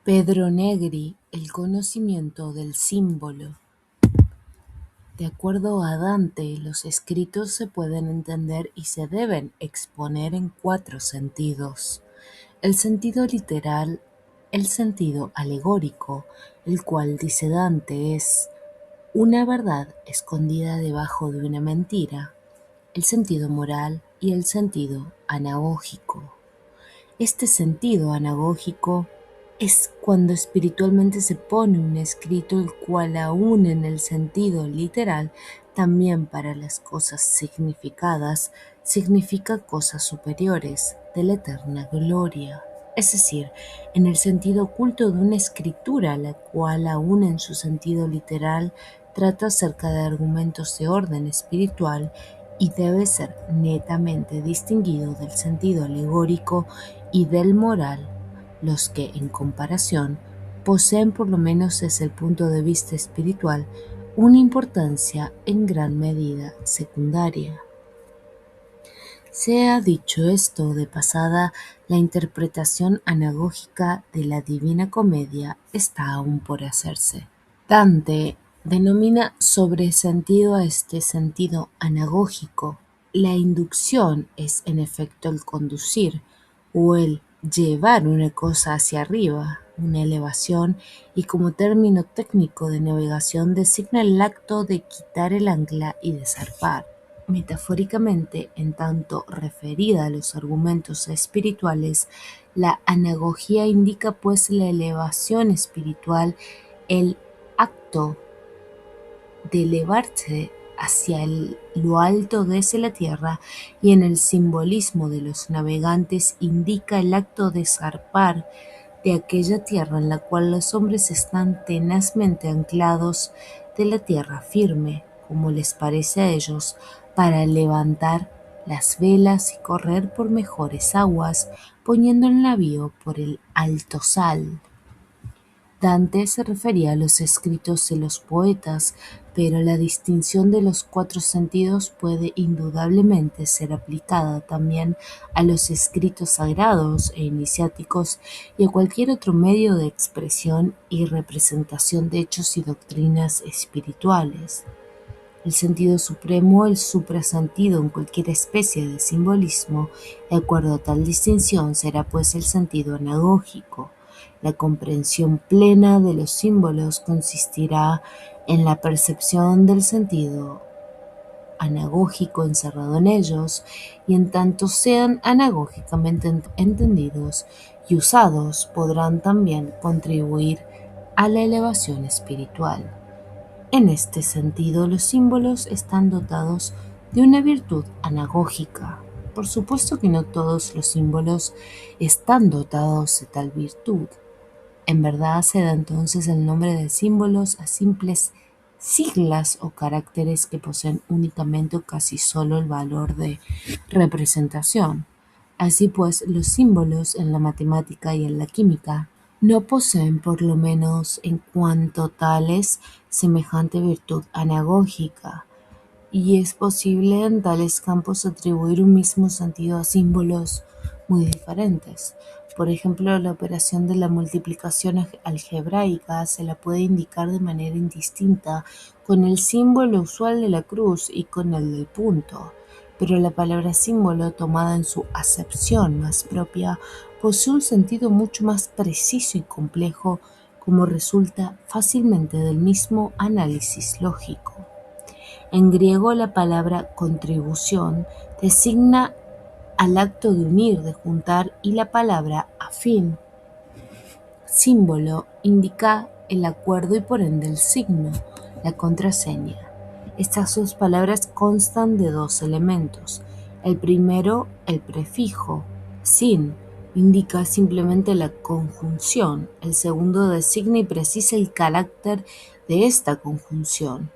Pedro Negri, el conocimiento del símbolo. De acuerdo a Dante, los escritos se pueden entender y se deben exponer en 4 sentidos: el sentido literal, el sentido alegórico, el cual, dice Dante, es una verdad escondida debajo de una mentira; el sentido moral y el sentido anagógico. Este sentido anagógico es cuando espiritualmente se pone un escrito el cual, aún en el sentido literal, también para las cosas significadas, significa cosas superiores de la eterna gloria. Es decir, en el sentido oculto de una escritura, la cual, aún en su sentido literal, trata acerca de argumentos de orden espiritual y debe ser netamente distinguido del sentido alegórico y del moral, los que, en comparación, poseen, por lo menos desde el punto de vista espiritual, una importancia en gran medida secundaria. Se ha dicho esto de pasada, la interpretación anagógica de la Divina Comedia está aún por hacerse. Dante denomina sobresentido a este sentido anagógico. La inducción es en efecto el conducir o el llevar una cosa hacia arriba, una elevación, y como término técnico de navegación designa el acto de quitar el ancla y de zarpar. Metafóricamente, en tanto referida a los argumentos espirituales, la anagogía indica pues la elevación espiritual, el acto de elevarse hacia lo alto desde la tierra, y en el simbolismo de los navegantes indica el acto de zarpar de aquella tierra en la cual los hombres están tenazmente anclados de la tierra firme, como les parece a ellos, para levantar las velas y correr por mejores aguas, poniendo el navío por el altozal. Dante se refería a los escritos de los poetas, pero la distinción de los 4 sentidos puede indudablemente ser aplicada también a los escritos sagrados e iniciáticos y a cualquier otro medio de expresión y representación de hechos y doctrinas espirituales. El sentido supremo, el suprasentido en cualquier especie de simbolismo, de acuerdo a tal distinción, será pues el sentido anagógico. La comprensión plena de los símbolos consistirá en la percepción del sentido anagógico encerrado en ellos, y en tanto sean anagógicamente entendidos y usados, podrán también contribuir a la elevación espiritual. En este sentido, los símbolos están dotados de una virtud anagógica. Por supuesto que no todos los símbolos están dotados de tal virtud. En verdad se da entonces el nombre de símbolos a simples siglas o caracteres que poseen únicamente o casi solo el valor de representación. Así pues, los símbolos en la matemática y en la química no poseen, por lo menos en cuanto tales, semejante virtud anagógica, y es posible en tales campos atribuir un mismo sentido a símbolos muy diferentes. Por ejemplo, la operación de la multiplicación algebraica se la puede indicar de manera indistinta con el símbolo usual de la cruz y con el del punto, pero la palabra símbolo, tomada en su acepción más propia, posee un sentido mucho más preciso y complejo, como resulta fácilmente del mismo análisis lógico. En griego, la palabra contribución designa al acto de unir, de juntar, y la palabra afín, símbolo, indica el acuerdo y por ende el signo, la contraseña. Estas 2 palabras constan de 2 elementos. El primero, el prefijo, sin, indica simplemente la conjunción. El segundo designa y precisa el carácter de esta conjunción.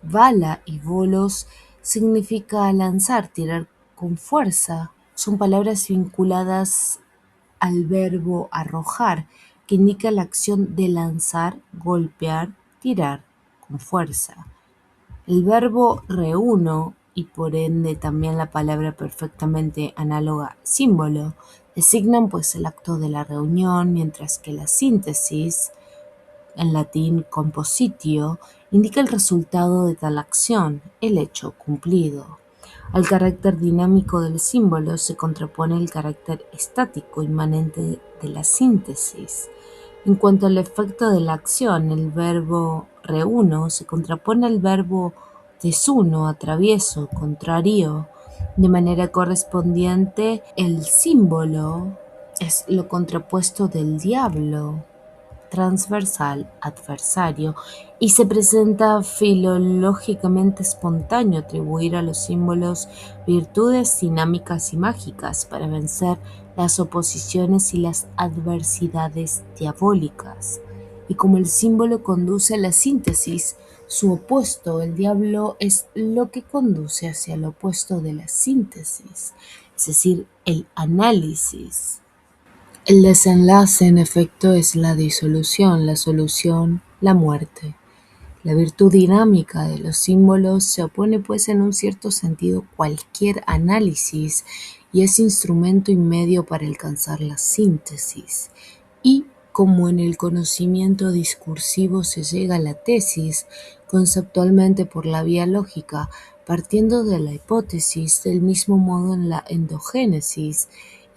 Bala y bolos significa lanzar, tirar con fuerza. Son palabras vinculadas al verbo arrojar, que indica la acción de lanzar, golpear, tirar con fuerza. El verbo reuno, y por ende también la palabra perfectamente análoga símbolo, Designan pues el acto de la reunión, mientras que la síntesis, en latín compositio, indica el resultado de tal acción, el hecho cumplido. Al carácter dinámico del símbolo se contrapone el carácter estático inmanente de la síntesis. En cuanto al efecto de la acción, el verbo reuno se contrapone al verbo desuno, atravieso, contrario. De manera correspondiente, el símbolo es lo contrapuesto del diablo, transversal, adversario, y se presenta filológicamente espontáneo atribuir a los símbolos virtudes dinámicas y mágicas para vencer las oposiciones y las adversidades diabólicas. Y como el símbolo conduce a la síntesis, su opuesto, el diablo, es lo que conduce hacia el opuesto de la síntesis, es decir, el análisis. El desenlace, en efecto, es la disolución, la solución, la muerte. La virtud dinámica de los símbolos se opone, pues, en un cierto sentido cualquier análisis y es instrumento y medio para alcanzar la síntesis. Y como en el conocimiento discursivo se llega a la tesis, conceptualmente por la vía lógica, partiendo de la hipótesis, del mismo modo en la endogénesis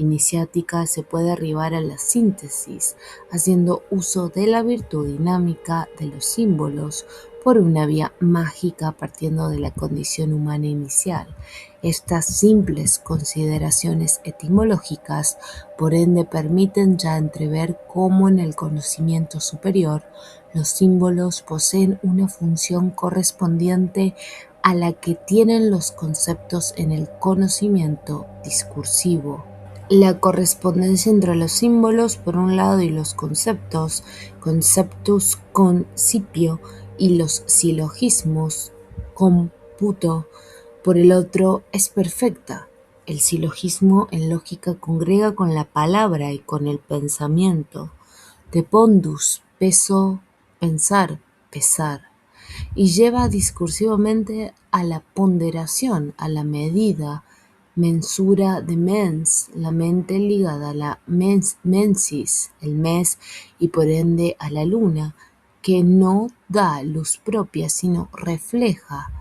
iniciática se puede arribar a la síntesis, haciendo uso de la virtud dinámica de los símbolos por una vía mágica partiendo de la condición humana inicial. Estas simples consideraciones etimológicas, por ende, permiten ya entrever cómo en el conocimiento superior los símbolos poseen una función correspondiente a la que tienen los conceptos en el conocimiento discursivo. La correspondencia entre los símbolos por un lado y los conceptos, conceptus concipio, y los silogismos, computo, por el otro, es perfecta. El silogismo en lógica congrega con la palabra y con el pensamiento. De pondus, peso, pensar, pesar, y lleva discursivamente a la ponderación, a la medida, mensura de mens, la mente ligada a la mensis, el mes, y por ende a la luna, que no da luz propia, sino refleja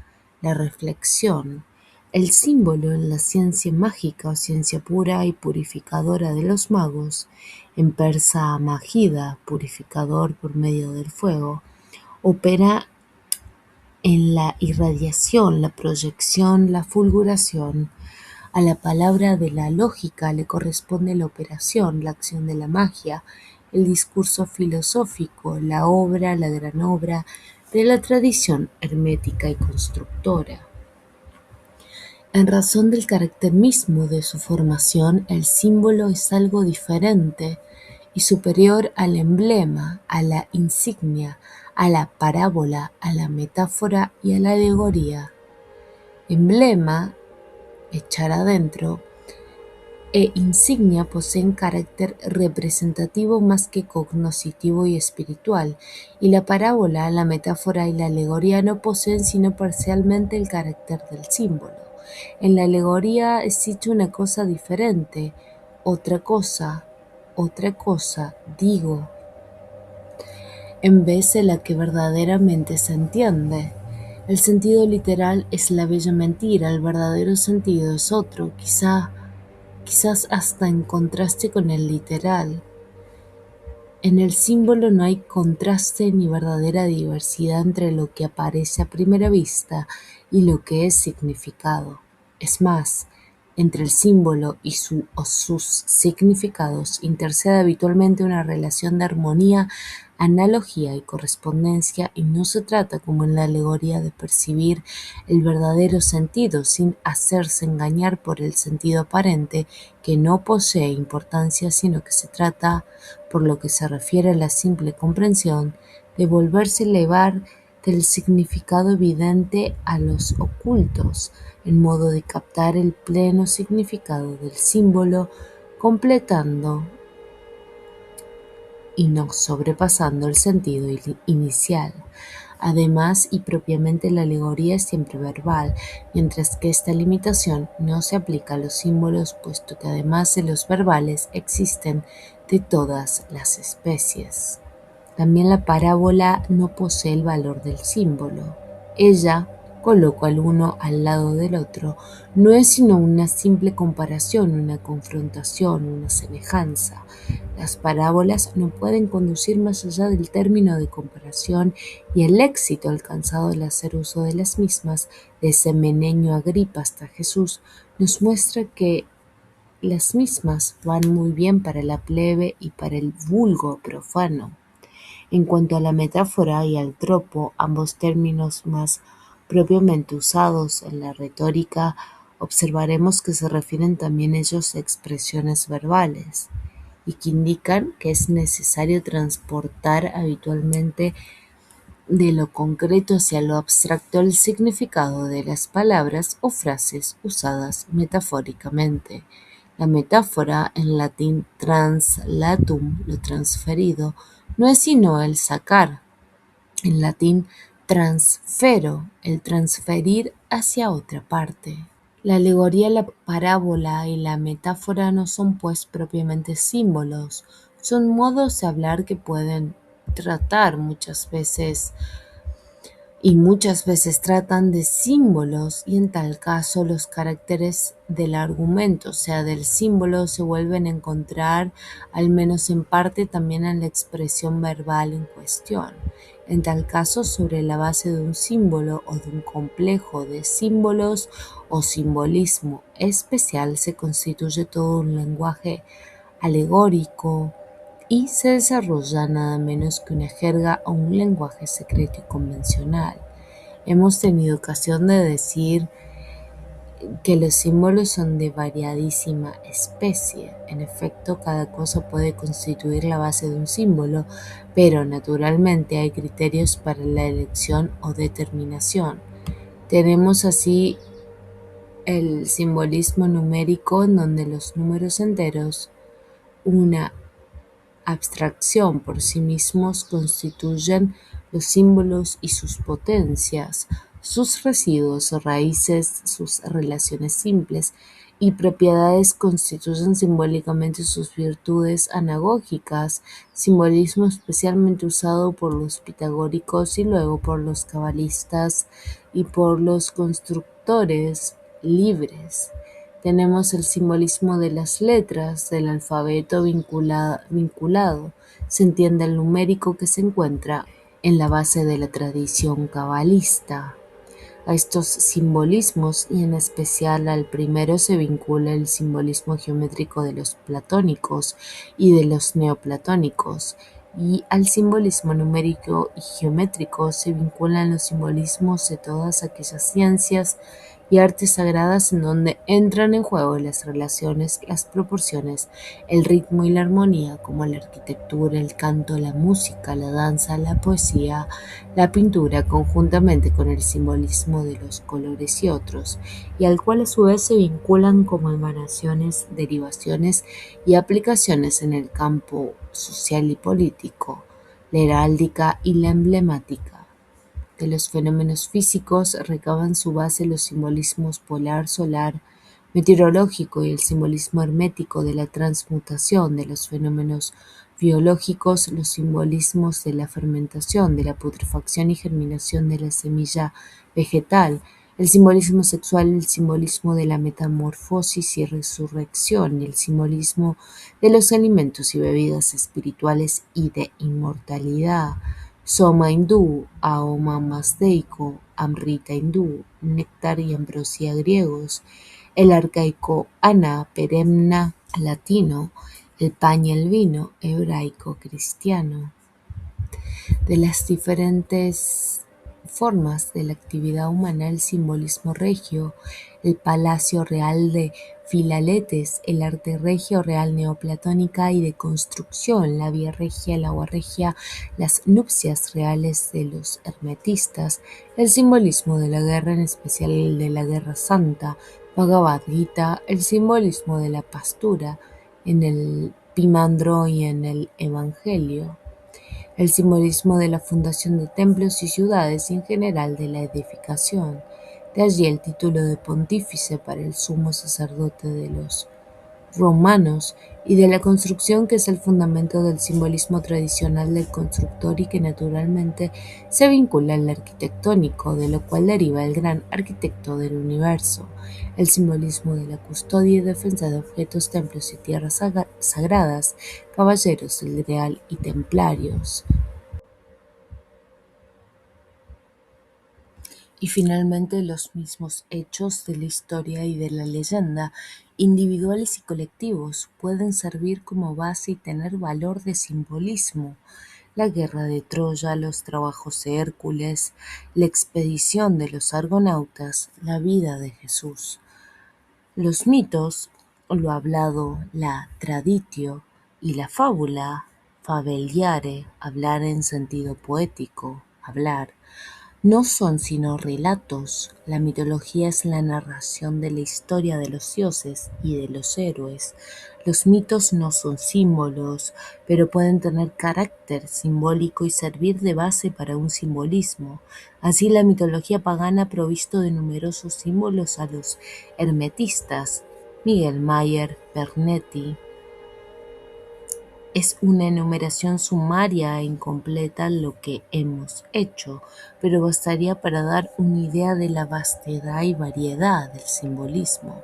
la reflexión. El símbolo en la ciencia mágica o ciencia pura y purificadora de los magos, en persa magida, purificador por medio del fuego, opera en la irradiación, la proyección, la fulguración. A la palabra de la lógica le corresponde la operación, la acción de la magia, el discurso filosófico, la obra, la gran obra de la tradición hermética y constructora. En razón del carácter mismo de su formación, el símbolo es algo diferente y superior al emblema, a la insignia, a la parábola, a la metáfora y a la alegoría. Emblema, echar adentro, e insignia poseen carácter representativo más que cognoscitivo y espiritual, y la parábola, la metáfora y la alegoría no poseen sino parcialmente el carácter del símbolo. En la alegoría es dicho una cosa diferente, otra cosa, digo, en vez de la que verdaderamente se entiende. El sentido literal es la bella mentira, el verdadero sentido es otro, quizás hasta en contraste con el literal. En el símbolo no hay contraste ni verdadera diversidad entre lo que aparece a primera vista y lo que es significado. Es más, entre el símbolo y sus significados intercede habitualmente una relación de armonía, analogía y correspondencia, y no se trata, como en la alegoría, de percibir el verdadero sentido sin hacerse engañar por el sentido aparente, que no posee importancia, sino que se trata, por lo que se refiere a la simple comprensión, de volverse elevar del significado evidente a los ocultos, en modo de captar el pleno significado del símbolo, completando y no sobrepasando el sentido inicial. Además y propiamente la alegoría es siempre verbal, mientras que esta limitación no se aplica a los símbolos, puesto que además de los verbales existen de todas las especies. También la parábola no posee el valor del símbolo. Ella, coloco al uno al lado del otro, no es sino una simple comparación, una confrontación, una semejanza. Las parábolas no pueden conducir más allá del término de comparación y el éxito alcanzado al hacer uso de las mismas, desde Meneño Agripa hasta Jesús, nos muestra que las mismas van muy bien para la plebe y para el vulgo profano. En cuanto a la metáfora y al tropo, ambos términos más propiamente usados en la retórica, observaremos que se refieren también ellos a expresiones verbales y que indican que es necesario transportar habitualmente de lo concreto hacia lo abstracto el significado de las palabras o frases usadas metafóricamente. La metáfora, en latín translatum, lo transferido, no es sino el sacar, en latín transfero, el transferir hacia otra parte. La alegoría, la parábola y la metáfora no son pues propiamente símbolos, son modos de hablar que pueden tratar muchas veces tratan de símbolos y en tal caso los caracteres del argumento, o sea, del símbolo, se vuelven a encontrar, al menos en parte, también en la expresión verbal en cuestión. En tal caso, sobre la base de un símbolo o de un complejo de símbolos o simbolismo especial se constituye todo un lenguaje alegórico y se desarrolla nada menos que una jerga o un lenguaje secreto y convencional. Hemos tenido ocasión de decir que los símbolos son de variadísima especie. En efecto, cada cosa puede constituir la base de un símbolo, pero naturalmente hay criterios para la elección o determinación. Tenemos así el simbolismo numérico, en donde los números enteros, una abstracción por sí mismos, constituyen los símbolos y sus potencias, sus residuos o raíces, sus relaciones simples y propiedades constituyen simbólicamente sus virtudes anagógicas, simbolismo especialmente usado por los pitagóricos y luego por los cabalistas y por los constructores libres. Tenemos el simbolismo de las letras, del alfabeto vinculado. Se entiende el numérico que se encuentra en la base de la tradición cabalista. A estos simbolismos, y en especial al primero, se vincula el simbolismo geométrico de los platónicos y de los neoplatónicos, y al simbolismo numérico y geométrico se vinculan los simbolismos de todas aquellas ciencias y artes sagradas en donde entran en juego las relaciones, las proporciones, el ritmo y la armonía, como la arquitectura, el canto, la música, la danza, la poesía, la pintura, conjuntamente con el simbolismo de los colores y otros, y al cual a su vez se vinculan como emanaciones, derivaciones y aplicaciones en el campo social y político, la heráldica y la emblemática. De los fenómenos físicos recaban su base los simbolismos polar, solar, meteorológico y el simbolismo hermético de la transmutación; de los fenómenos biológicos, los simbolismos de la fermentación, de la putrefacción y germinación de la semilla vegetal; el simbolismo sexual, el simbolismo de la metamorfosis y resurrección, y el simbolismo de los alimentos y bebidas espirituales y de inmortalidad. Soma hindú, Aoma Mazteico, Amrita hindú, néctar y ambrosía griegos; el arcaico Ana Peremna latino; el pan y el vino hebraico cristiano. De las diferentes formas de la actividad humana, el simbolismo regio, el palacio real de Filaletes, el arte regio real neoplatónica y de construcción, la vía regia, el agua regia, las nupcias reales de los hermetistas, el simbolismo de la guerra, en especial el de la guerra santa, Bhagavad Gita, el simbolismo de la pastura en el Pimandro y en el Evangelio. el simbolismo de la fundación de templos y ciudades y en general de la edificación. De allí el título de pontífice para el sumo sacerdote de los romanos y de la construcción, que es el fundamento del simbolismo tradicional del constructor y que naturalmente se vincula al arquitectónico, de lo cual deriva el gran arquitecto del universo, el simbolismo de la custodia y defensa de objetos, templos y tierras sagradas, caballeros del Grial y templarios. Y finalmente los mismos hechos de la historia y de la leyenda, individuales y colectivos, pueden servir como base y tener valor de simbolismo. La guerra de Troya, los trabajos de Hércules, la expedición de los argonautas, la vida de Jesús. Los mitos, lo hablado, la traditio, y la fábula, fabeliare, hablar en sentido poético, hablar, no son sino relatos. La mitología es la narración de la historia de los dioses y de los héroes. Los mitos no son símbolos, pero pueden tener carácter simbólico y servir de base para un simbolismo. Así, la mitología pagana ha provisto de numerosos símbolos a los hermetistas. Miguel Mayer Pernetti. Es una enumeración sumaria e incompleta lo que hemos hecho, pero bastaría para dar una idea de la vastedad y variedad del simbolismo.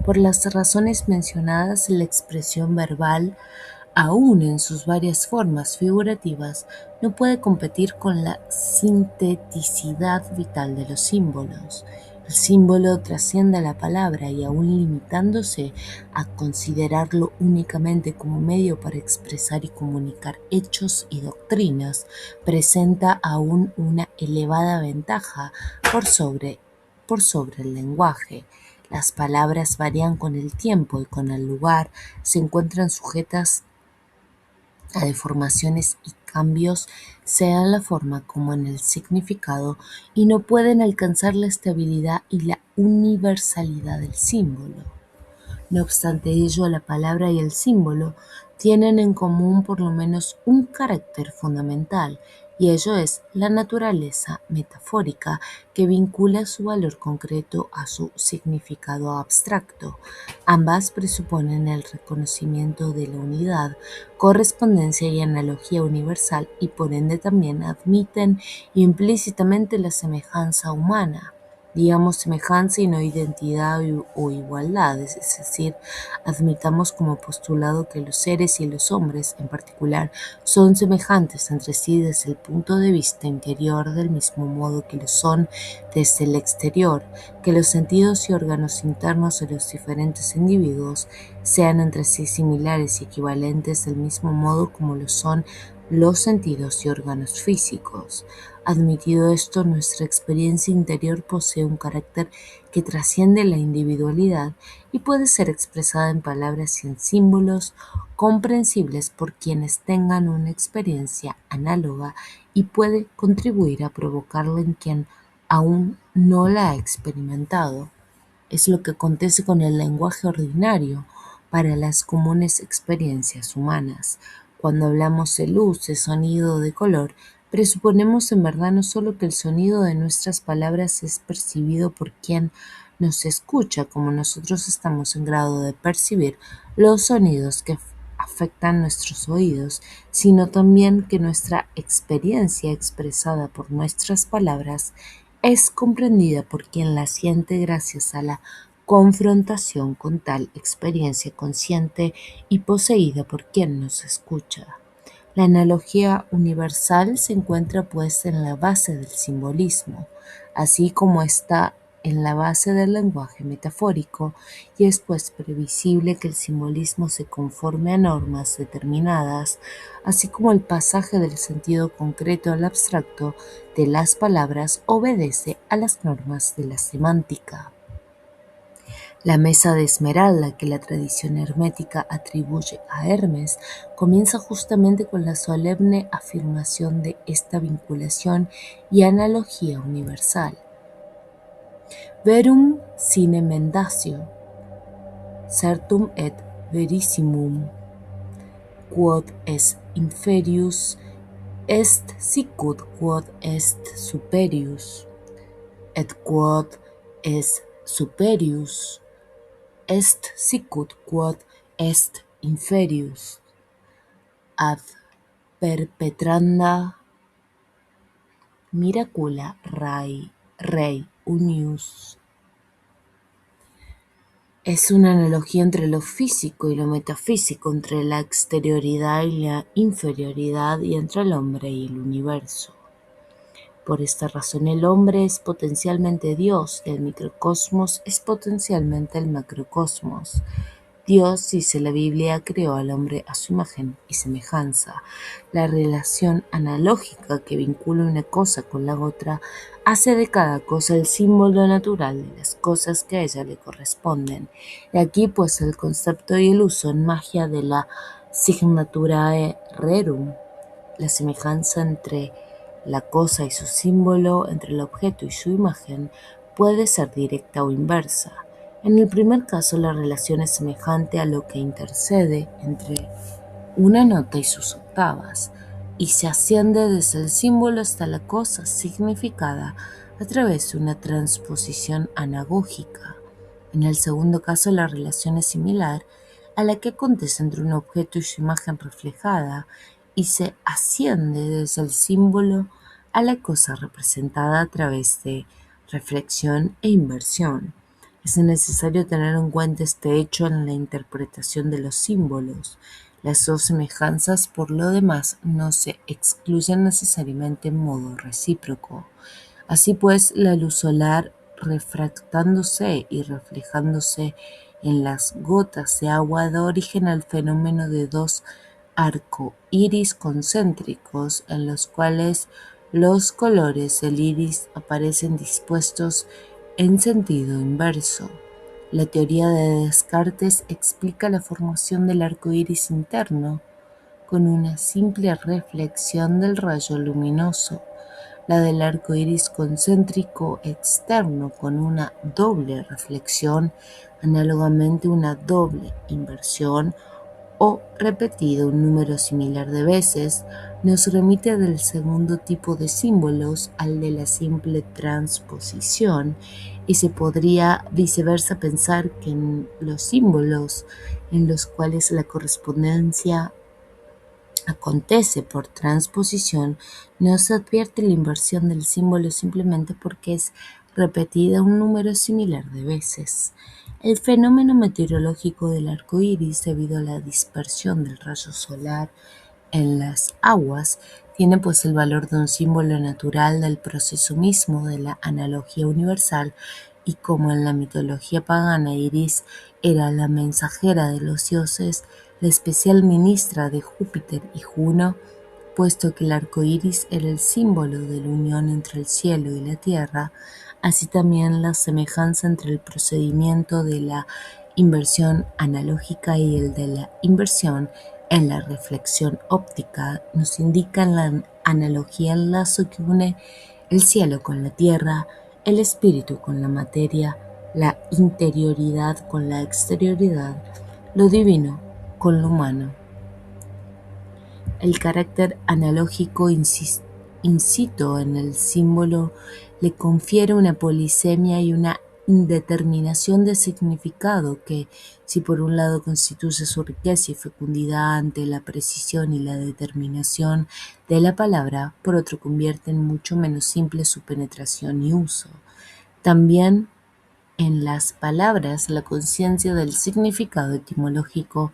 Por las razones mencionadas, la expresión verbal, aun en sus varias formas figurativas, no puede competir con la sinteticidad vital de los símbolos. El símbolo trasciende a la palabra y aun limitándose a considerarlo únicamente como medio para expresar y comunicar hechos y doctrinas, presenta aún una elevada ventaja por sobre el lenguaje. Las palabras varían con el tiempo y con el lugar, se encuentran sujetas a deformaciones y cambios, sea en la forma como en el significado, y no pueden alcanzar la estabilidad y la universalidad del símbolo. No obstante ello, la palabra y el símbolo tienen en común por lo menos un carácter fundamental, y ello es la naturaleza metafórica que vincula su valor concreto a su significado abstracto. Ambas presuponen el reconocimiento de la unidad, correspondencia y analogía universal y por ende también admiten implícitamente la semejanza humana. Digamos semejanza y no identidad o igualdad, es decir, admitamos como postulado que los seres y los hombres, en particular, son semejantes entre sí desde el punto de vista interior del mismo modo que lo son desde el exterior, que los sentidos y órganos internos de los diferentes individuos sean entre sí similares y equivalentes del mismo modo como lo son los sentidos y órganos físicos. Admitido esto, nuestra experiencia interior posee un carácter que trasciende la individualidad y puede ser expresada en palabras y en símbolos comprensibles por quienes tengan una experiencia análoga y puede contribuir a provocarla en quien aún no la ha experimentado. Es lo que acontece con el lenguaje ordinario para las comunes experiencias humanas. Cuando hablamos de luz, de sonido o de color, presuponemos en verdad no solo que el sonido de nuestras palabras es percibido por quien nos escucha, como nosotros estamos en grado de percibir los sonidos que afectan nuestros oídos, sino también que nuestra experiencia expresada por nuestras palabras es comprendida por quien la siente gracias a la confrontación con tal experiencia consciente y poseída por quien nos escucha. La analogía universal se encuentra pues en la base del simbolismo, así como está en la base del lenguaje metafórico, y es pues previsible que el simbolismo se conforme a normas determinadas, así como el pasaje del sentido concreto al abstracto de las palabras obedece a las normas de la semántica. La mesa de esmeralda que la tradición hermética atribuye a Hermes comienza justamente con la solemne afirmación de esta vinculación y analogía universal. Verum sine mendatio, certum et verissimum, quod es inferius Est sicut quod est superius, et quod est superius est sicut quod est inferius, ad perpetranda miracula rei unius. Es una analogía entre lo físico y lo metafísico, entre la exterioridad y la inferioridad, y entre el hombre y el universo. Por esta razón el hombre es potencialmente Dios, y el microcosmos es potencialmente el macrocosmos. Dios, dice la Biblia, creó al hombre a su imagen y semejanza. La relación analógica que vincula una cosa con la otra hace de cada cosa el símbolo natural de las cosas que a ella le corresponden. De aquí pues el concepto y el uso en magia de la signaturae rerum, la semejanza entre la cosa y su símbolo, entre el objeto y su imagen, puede ser directa o inversa. En el primer caso, la relación es semejante a lo que intercede entre una nota y sus octavas, y se asciende desde el símbolo hasta la cosa significada a través de una transposición anagógica. En el segundo caso, la relación es similar a la que acontece entre un objeto y su imagen reflejada, y se asciende desde el símbolo a la cosa representada a través de reflexión e inversión. Es necesario tener en cuenta este hecho en la interpretación de los símbolos. Las dos semejanzas, por lo demás, no se excluyen necesariamente en modo recíproco. Así pues, la luz solar, refractándose y reflejándose en las gotas de agua, da origen al fenómeno de dos arcoíris concéntricos, en los cuales los colores del iris aparecen dispuestos en sentido inverso. La teoría de Descartes explica la formación del arco iris interno con una simple reflexión del rayo luminoso, la del arco iris concéntrico externo con una doble reflexión, análogamente una doble inversión o repetido un número similar de veces, nos remite del segundo tipo de símbolos al de la simple transposición, y se podría viceversa pensar que en los símbolos en los cuales la correspondencia acontece por transposición, no se advierte la inversión del símbolo simplemente porque es repetida un número similar de veces. El fenómeno meteorológico del arco iris, debido a la dispersión del rayo solar en las aguas, tiene pues el valor de un símbolo natural del proceso mismo de la analogía universal, y como en la mitología pagana Iris era la mensajera de los dioses, la especial ministra de Júpiter y Juno, puesto que el arco iris era el símbolo de la unión entre el cielo y la tierra, así también la semejanza entre el procedimiento de la inversión analógica y el de la inversión en la reflexión óptica nos indica en la analogía el lazo que une el cielo con la tierra, el espíritu con la materia, la interioridad con la exterioridad, lo divino con lo humano. El carácter analógico incito en el símbolo le confiere una polisemia y una indeterminación de significado que, si por un lado constituye su riqueza y fecundidad ante la precisión y la determinación de la palabra, por otro convierte en mucho menos simple su penetración y uso. También en las palabras, la conciencia del significado etimológico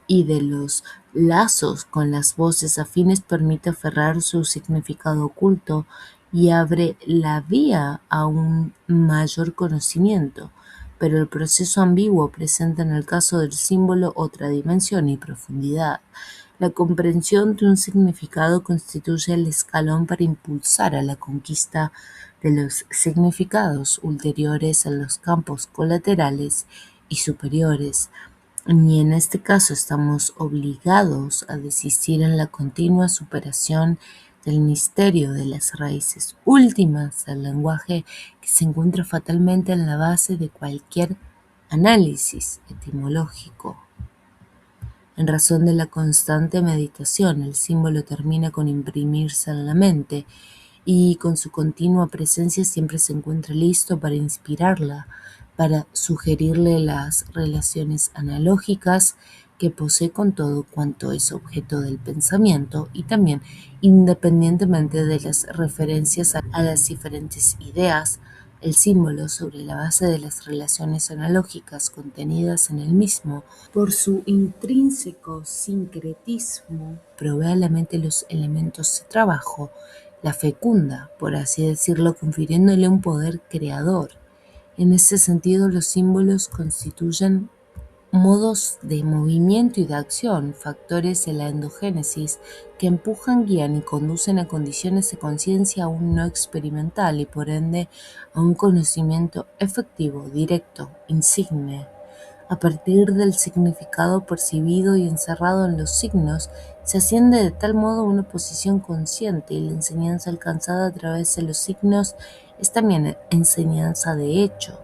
y de los lazos con las voces afines permite aferrar su significado oculto y abre la vía a un mayor conocimiento, pero el proceso ambiguo presenta en el caso del símbolo otra dimensión y profundidad. La comprensión de un significado constituye el escalón para impulsar a la conquista de los significados ulteriores en los campos colaterales y superiores, y en este caso estamos obligados a desistir en la continua superación del misterio de las raíces últimas del lenguaje, que se encuentra fatalmente en la base de cualquier análisis etimológico. En razón de la constante meditación, el símbolo termina con imprimirse en la mente y con su continua presencia siempre se encuentra listo para inspirarla, para sugerirle las relaciones analógicas que posee con todo cuanto es objeto del pensamiento y también independientemente de las referencias a las diferentes ideas, el símbolo sobre la base de las relaciones analógicas contenidas en el mismo, por su intrínseco sincretismo, provee a la mente los elementos de trabajo, la fecunda, por así decirlo, confiriéndole un poder creador. En ese sentido, los símbolos constituyen modos de movimiento y de acción, factores de la endogénesis que empujan, guían y conducen a condiciones de conciencia aún no experimental y por ende a un conocimiento efectivo, directo, insigne. A partir del significado percibido y encerrado en los signos, se asciende de tal modo a una posición consciente y la enseñanza alcanzada a través de los signos es también enseñanza de hecho.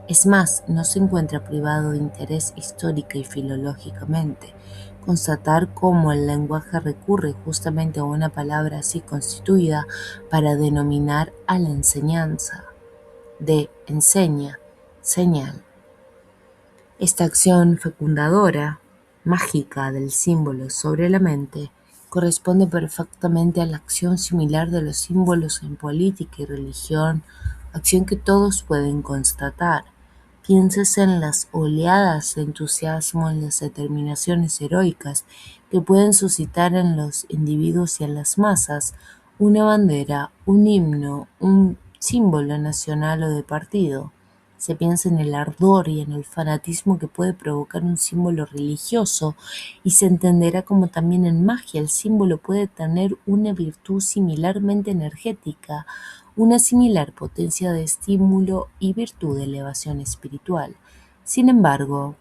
Es más, no se encuentra privado de interés histórica y filológicamente. Constatar cómo el lenguaje recurre justamente a una palabra así constituida para denominar a la enseñanza, de enseña, señal. Esta acción fecundadora, mágica del símbolo sobre la mente, corresponde perfectamente a la acción similar de los símbolos en política y religión, acción que todos pueden constatar. Piénsese en las oleadas de entusiasmo, en las determinaciones heroicas que pueden suscitar en los individuos y en las masas una bandera, un himno, un símbolo nacional o de partido. Se piensa en el ardor y en el fanatismo que puede provocar un símbolo religioso y se entenderá como también en magia el símbolo puede tener una virtud similarmente energética, una similar potencia de estímulo y virtud de elevación espiritual. Sin embargo,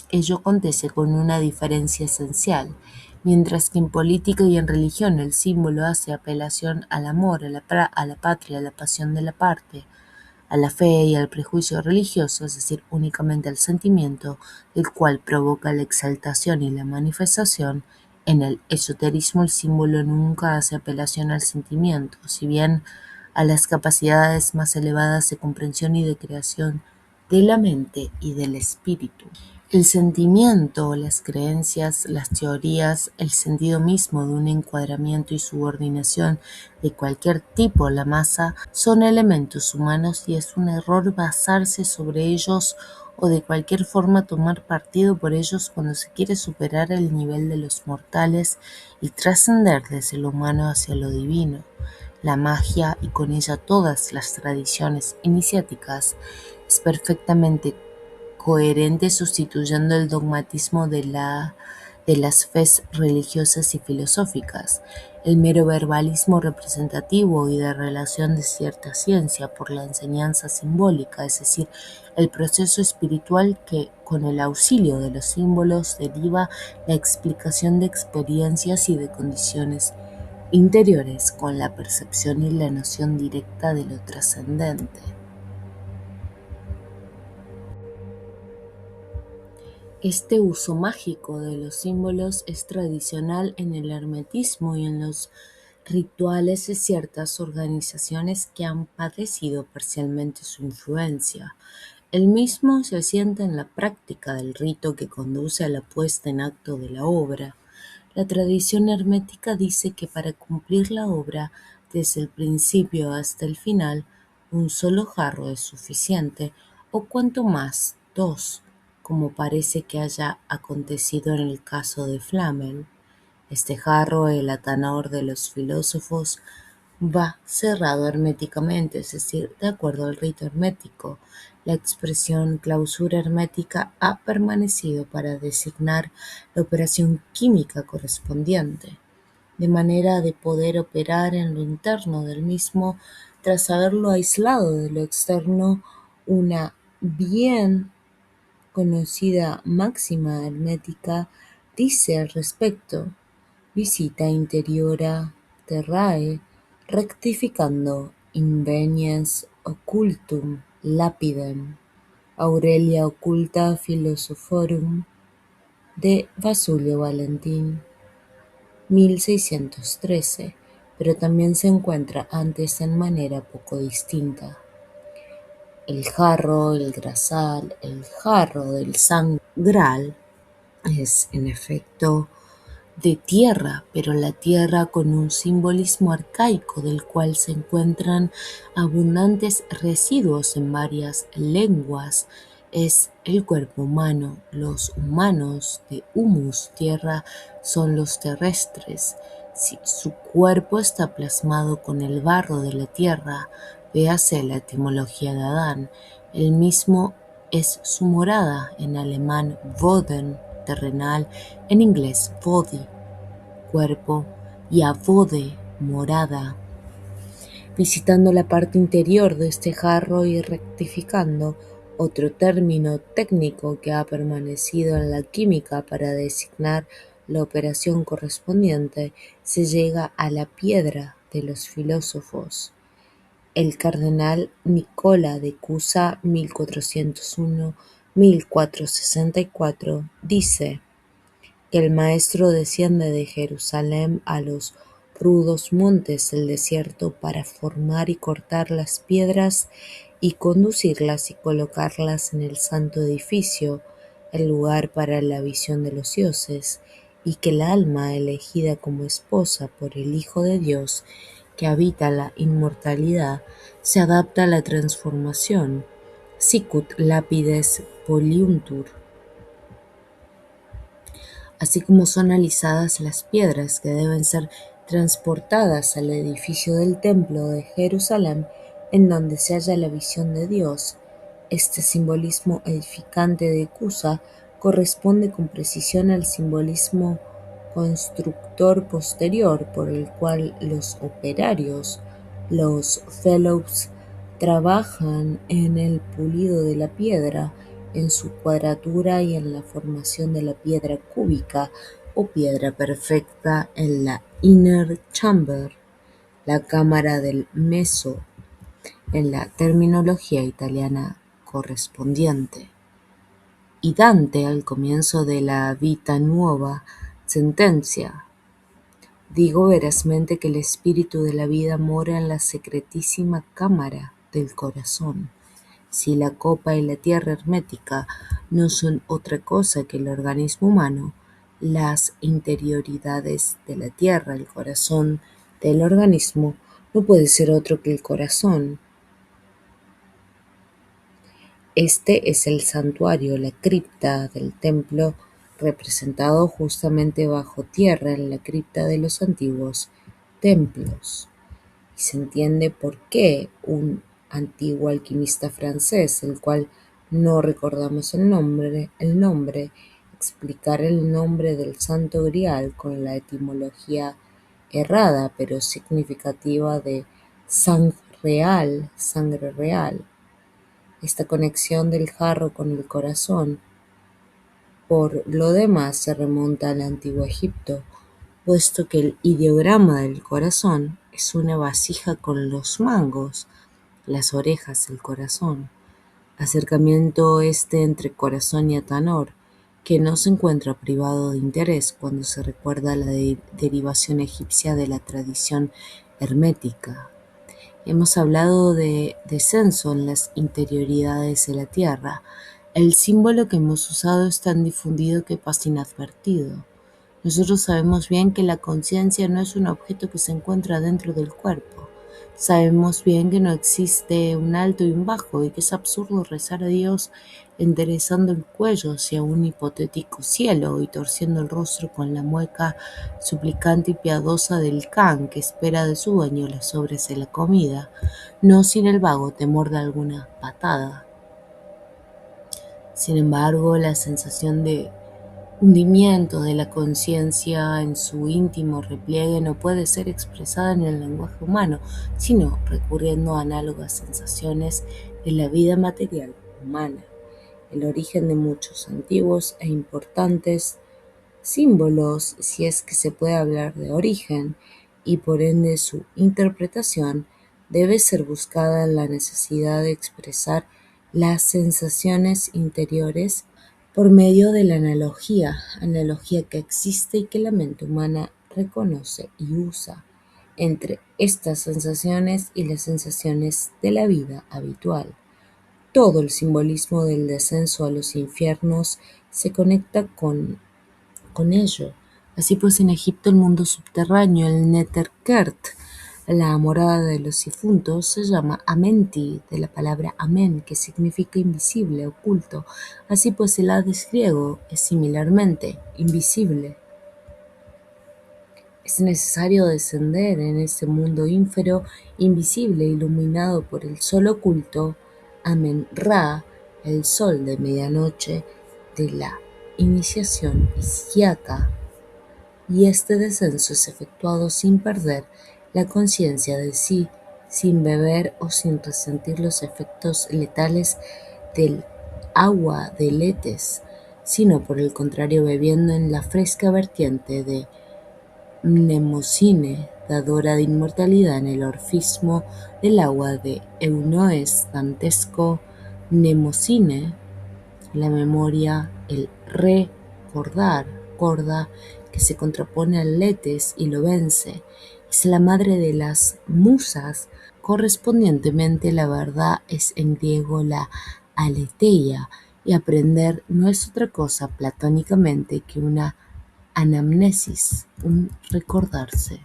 ello acontece con una diferencia esencial. Mientras que en política y en religión el símbolo hace apelación al amor, a la patria, a la pasión de la parte, a la fe y al prejuicio religioso, es decir, únicamente al sentimiento, el cual provoca la exaltación y la manifestación, en el esoterismo el símbolo nunca hace apelación al sentimiento, si bien a las capacidades más elevadas de comprensión y de creación de la mente y del espíritu. El sentimiento, las creencias, las teorías, el sentido mismo de un encuadramiento y subordinación de cualquier tipo, la masa, son elementos humanos y es un error basarse sobre ellos o de cualquier forma tomar partido por ellos cuando se quiere superar el nivel de los mortales y trascender desde lo humano hacia lo divino. La magia y con ella todas las tradiciones iniciáticas es perfectamente coherente sustituyendo el dogmatismo de las fes religiosas y filosóficas, el mero verbalismo representativo y de relación de cierta ciencia por la enseñanza simbólica, es decir, el proceso espiritual que, con el auxilio de los símbolos, deriva la explicación de experiencias y de condiciones interiores con la percepción y la noción directa de lo trascendente. Este uso mágico de los símbolos es tradicional en el hermetismo y en los rituales de ciertas organizaciones que han padecido parcialmente su influencia. El mismo se asienta en la práctica del rito que conduce a la puesta en acto de la obra. La tradición hermética dice que para cumplir la obra, desde el principio hasta el final, un solo jarro es suficiente, o cuanto más, dos, como parece que haya acontecido en el caso de Flamel. Este jarro, el atanor de los filósofos, va cerrado herméticamente, es decir, de acuerdo al rito hermético. La expresión clausura hermética ha permanecido para designar la operación química correspondiente, de manera de poder operar en lo interno del mismo tras haberlo aislado de lo externo. Una bien conocida máxima hermética dice al respecto: visita interiora terrae, rectificando invenies occultum lapidem, Aurelia occulta philosophorum de Vasulio Valentín, 1613, pero también se encuentra antes en manera poco distinta. El jarro, el grasal, el jarro del sangral es en efecto de tierra, pero la tierra con un simbolismo arcaico del cual se encuentran abundantes residuos en varias lenguas. Es el cuerpo humano. Los humanos de humus, tierra, son los terrestres. Si su cuerpo está plasmado con el barro de la tierra, véase la etimología de Adán. El mismo es su morada, en alemán Boden, terrenal, en inglés body, cuerpo, y avode, morada. Visitando la parte interior de este jarro y rectificando otro término técnico que ha permanecido en la química para designar la operación correspondiente, se llega a la piedra de los filósofos. El cardenal Nicola de Cusa, 1401-1464, dice que el Maestro desciende de Jerusalén a los rudos montes del desierto para formar y cortar las piedras y conducirlas y colocarlas en el santo edificio, el lugar para la visión de los dioses, y que el alma elegida como esposa por el Hijo de Dios, que habita la inmortalidad, se adapta a la transformación. Sicut lapides poliuntur. Así como son alisadas las piedras que deben ser transportadas al edificio del templo de Jerusalén, en donde se halla la visión de Dios. Este simbolismo edificante de Cusa corresponde con precisión al simbolismo constructor posterior, por el cual los operarios, los fellows, trabajan en el pulido de la piedra, en su cuadratura y en la formación de la piedra cúbica o piedra perfecta en la inner chamber, la cámara del meso, en la terminología italiana correspondiente. Y Dante, al comienzo de la Vita Nuova, sentencia: digo verazmente que el espíritu de la vida mora en la secretísima cámara del corazón. Si la copa y la tierra hermética no son otra cosa que el organismo humano, las interioridades de la tierra, el corazón del organismo, no puede ser otro que el corazón. Este es el santuario, la cripta del templo, representado justamente bajo tierra en la cripta de los antiguos templos. Y se entiende por qué un antiguo alquimista francés, el cual no recordamos el nombre, explicar el nombre del Santo Grial con la etimología errada pero significativa de sangre real. Esta conexión del jarro con el corazón, por lo demás, se remonta al Antiguo Egipto, puesto que el ideograma del corazón es una vasija con los mangos, las orejas, el corazón. Acercamiento este entre corazón y atanor, que no se encuentra privado de interés cuando se recuerda la derivación egipcia de la tradición hermética. Hemos hablado de descenso en las interioridades de la tierra. El símbolo que hemos usado es tan difundido que pasa inadvertido. Nosotros sabemos bien que la conciencia no es un objeto que se encuentra dentro del cuerpo. Sabemos bien que no existe un alto y un bajo y que es absurdo rezar a Dios enderezando el cuello hacia un hipotético cielo y torciendo el rostro con la mueca suplicante y piadosa del can que espera de su dueño las sobras de la comida, no sin el vago temor de alguna patada. Sin embargo, la sensación de hundimiento de la conciencia en su íntimo repliegue no puede ser expresada en el lenguaje humano, sino recurriendo a análogas sensaciones de la vida material humana. El origen de muchos antiguos e importantes símbolos, si es que se puede hablar de origen, y por ende su interpretación, debe ser buscada en la necesidad de expresar las sensaciones interiores por medio de la analogía que existe y que la mente humana reconoce y usa entre estas sensaciones y las sensaciones de la vida habitual. Todo el simbolismo del descenso a los infiernos se conecta con ello. Así pues, en Egipto el mundo subterráneo, el Neterkert, la morada de los difuntos, se llama Amenti, de la palabra Amen, que significa invisible, oculto. Así pues, el Hades griego es similarmente invisible. Es necesario descender en ese mundo ínfero, invisible, iluminado por el sol oculto, Amen-Ra, el sol de medianoche de la iniciación isquiata, y este descenso es efectuado sin perder la conciencia de sí, sin beber o sin resentir los efectos letales del agua de Letes, sino por el contrario bebiendo en la fresca vertiente de Mnemosine, dadora de inmortalidad en el orfismo del agua de Eunoes dantesco. Mnemosine, la memoria, el recordar, corda, que se contrapone al letes y lo vence, es la madre de las musas. Correspondientemente, la verdad es en griego la aletheia, y aprender no es otra cosa platónicamente que una anamnesis, un recordarse.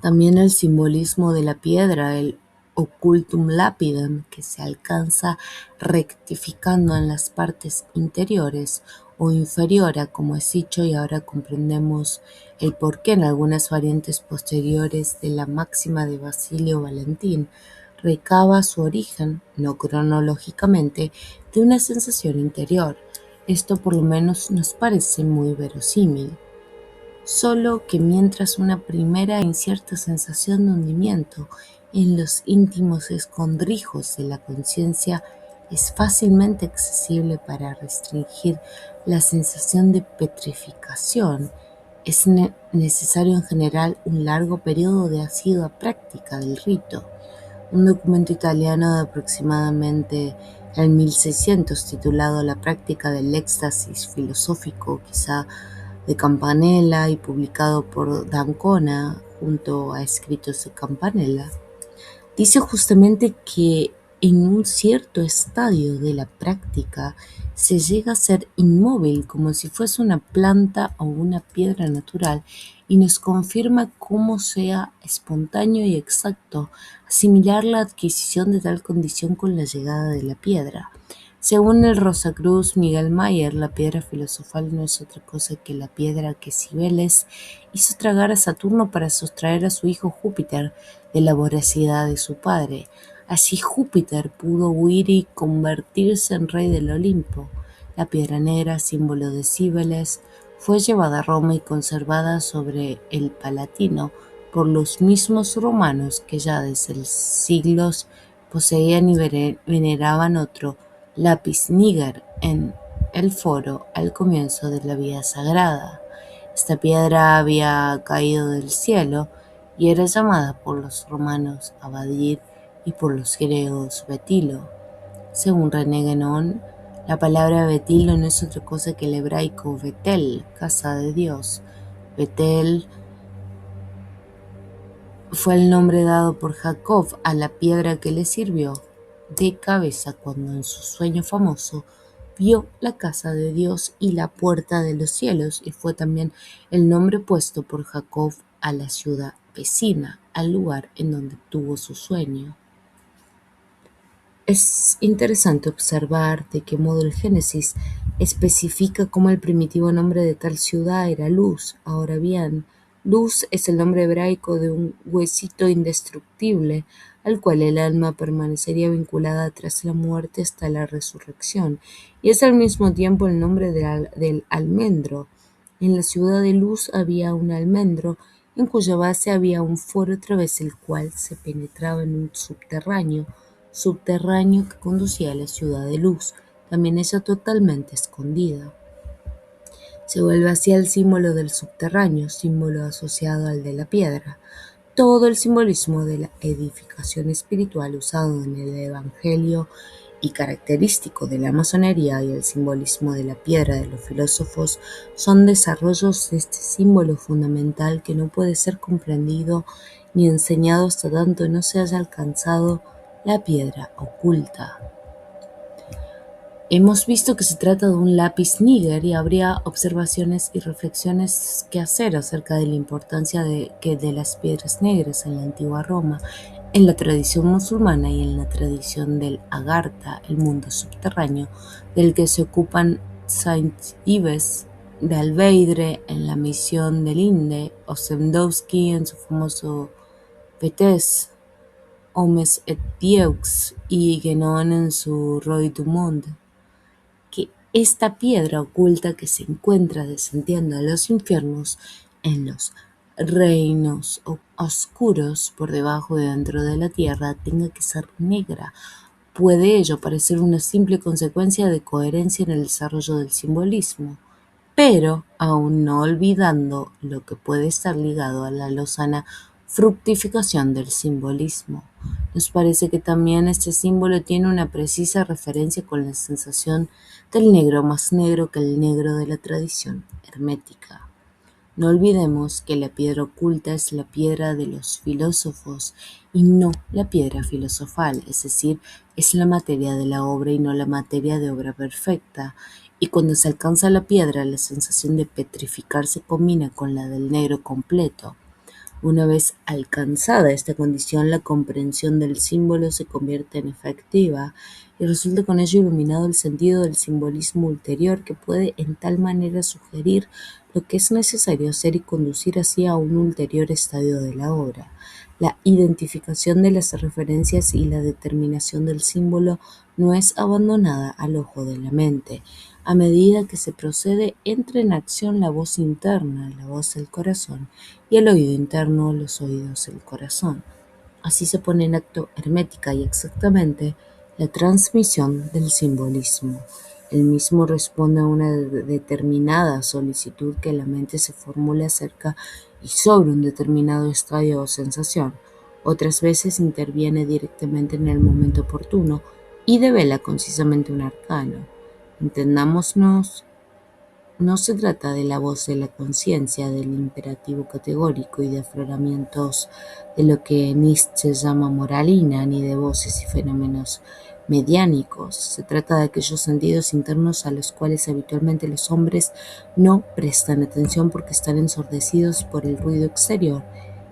También el simbolismo de la piedra, el occultum lapidem, que se alcanza rectificando en las partes interiores o inferiores, como es dicho, y ahora comprendemos el porqué en algunas variantes posteriores de la máxima de Basilio Valentín, recaba su origen, no cronológicamente, de una sensación interior. Esto por lo menos nos parece muy verosímil. Solo que mientras una primera e incierta sensación de hundimiento en los íntimos escondrijos de la conciencia es fácilmente accesible para restringir la sensación de petrificación, es necesario en general un largo periodo de asidua práctica del rito. Un documento italiano de aproximadamente el 1600 titulado La práctica del éxtasis filosófico, quizá de Campanella, y publicado por d'Ancona junto a escritos de Campanella, dice justamente que en un cierto estadio de la práctica se llega a ser inmóvil como si fuese una planta o una piedra natural, y nos confirma cómo sea espontáneo y exacto asimilar la adquisición de tal condición con la llegada de la piedra. Según el Rosacruz Miguel Mayer, la piedra filosofal no es otra cosa que la piedra que Cibeles hizo tragar a Saturno para sustraer a su hijo Júpiter de la voracidad de su padre. Así Júpiter pudo huir y convertirse en rey del Olimpo. La piedra negra, símbolo de Cibeles, fue llevada a Roma y conservada sobre el Palatino por los mismos romanos que ya desde siglos poseían y veneraban otro lápiz niger en el foro al comienzo de la vida sagrada. Esta piedra había caído del cielo y era llamada por los romanos Abadir y por los griegos Betilo. Según René Guénon, la palabra Betilo no es otra cosa que el hebraico Betel, casa de Dios. Betel fue el nombre dado por Jacob a la piedra que le sirvió de cabeza cuando en su sueño famoso vio la casa de Dios y la puerta de los cielos, y fue también el nombre puesto por Jacob a la ciudad vecina, al lugar en donde tuvo su sueño. Es interesante observar de qué modo el Génesis especifica cómo el primitivo nombre de tal ciudad era Luz. Ahora bien, Luz es el nombre hebraico de un huesito indestructible al cual el alma permanecería vinculada tras la muerte hasta la resurrección, y es al mismo tiempo el nombre del almendro. En la ciudad de Luz había un almendro en cuya base había un foro a través del cual se penetraba en un subterráneo que conducía a la ciudad de Luz, también ella totalmente escondida. Se vuelve así el símbolo del subterráneo, símbolo asociado al de la piedra. Todo el simbolismo de la edificación espiritual usado en el Evangelio y característico de la masonería y el simbolismo de la piedra de los filósofos son desarrollos de este símbolo fundamental que no puede ser comprendido ni enseñado hasta tanto no se haya alcanzado la piedra oculta. Hemos visto que se trata de un lápiz níger y habría observaciones y reflexiones que hacer acerca de la importancia de las piedras negras en la antigua Roma, en la tradición musulmana y en la tradición del Agartha, el mundo subterráneo, del que se ocupan Saint Yves de Alveidre en la misión del Inde, Ossendowski en su famoso Vetes, Homes et Vieux y Guénon en su Roi du Monde, que esta piedra oculta que se encuentra descendiendo a los infiernos en los reinos oscuros por debajo y dentro de la tierra tenga que ser negra. Puede ello parecer una simple consecuencia de coherencia en el desarrollo del simbolismo, pero aún no olvidando lo que puede estar ligado a la lozana fructificación del simbolismo. Nos parece que también este símbolo tiene una precisa referencia con la sensación del negro más negro que el negro de la tradición hermética. No olvidemos que la piedra oculta es la piedra de los filósofos y no la piedra filosofal, es decir, es la materia de la obra y no la materia de obra perfecta. Y cuando se alcanza la piedra, la sensación de petrificar se combina con la del negro completo. Una vez alcanzada esta condición, la comprensión del símbolo se convierte en efectiva y resulta con ello iluminado el sentido del simbolismo ulterior que puede en tal manera sugerir lo que es necesario hacer y conducir así a un ulterior estadio de la obra. La identificación de las referencias y la determinación del símbolo no es abandonada al ojo de la mente. A medida que se procede, entra en acción la voz interna, la voz del corazón, y el oído interno, los oídos del corazón. Así se pone en acto hermética y exactamente la transmisión del simbolismo. El mismo responde a una determinada solicitud que la mente se formula acerca y sobre un determinado estadio o sensación. Otras veces interviene directamente en el momento oportuno y devela concisamente un arcano. Entendámonos, no se trata de la voz de la conciencia, del imperativo categórico y de afloramientos de lo que Nietzsche llama moralina, ni de voces y fenómenos mediánicos. Se trata de aquellos sentidos internos a los cuales habitualmente los hombres no prestan atención porque están ensordecidos por el ruido exterior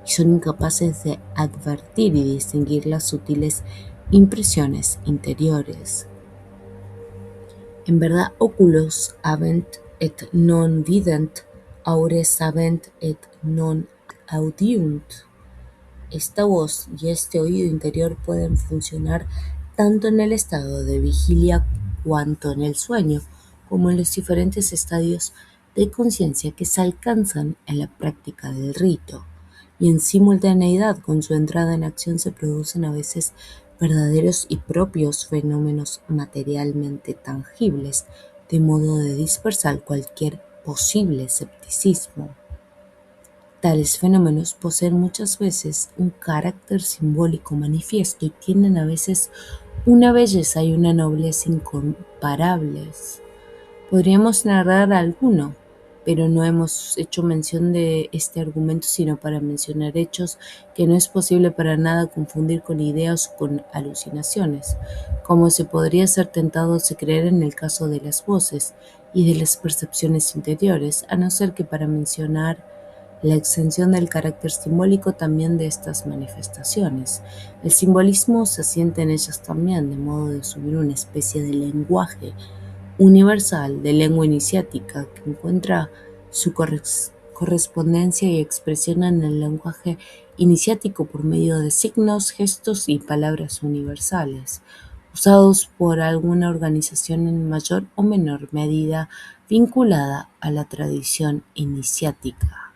y son incapaces de advertir y distinguir las sutiles impresiones interiores. En verdad oculos habent et non vident, aures habent et non audiunt. Esta voz y este oído interior pueden funcionar tanto en el estado de vigilia cuanto en el sueño, como en los diferentes estadios de conciencia que se alcanzan en la práctica del rito, y en simultaneidad con su entrada en acción se producen a veces verdaderos y propios fenómenos materialmente tangibles, de modo de dispersar cualquier posible escepticismo. Tales fenómenos poseen muchas veces un carácter simbólico manifiesto y tienen a veces una belleza y una nobleza incomparables. Podríamos narrar alguno, pero no hemos hecho mención de este argumento sino para mencionar hechos que no es posible para nada confundir con ideas o con alucinaciones, como se podría ser tentado a creer en el caso de las voces y de las percepciones interiores, a no ser que para mencionar la extensión del carácter simbólico también de estas manifestaciones. El simbolismo se asienta en ellas también, de modo de subir una especie de lenguaje universal, de lengua iniciática, que encuentra su correspondencia y expresión en el lenguaje iniciático por medio de signos, gestos y palabras universales, usados por alguna organización en mayor o menor medida vinculada a la tradición iniciática.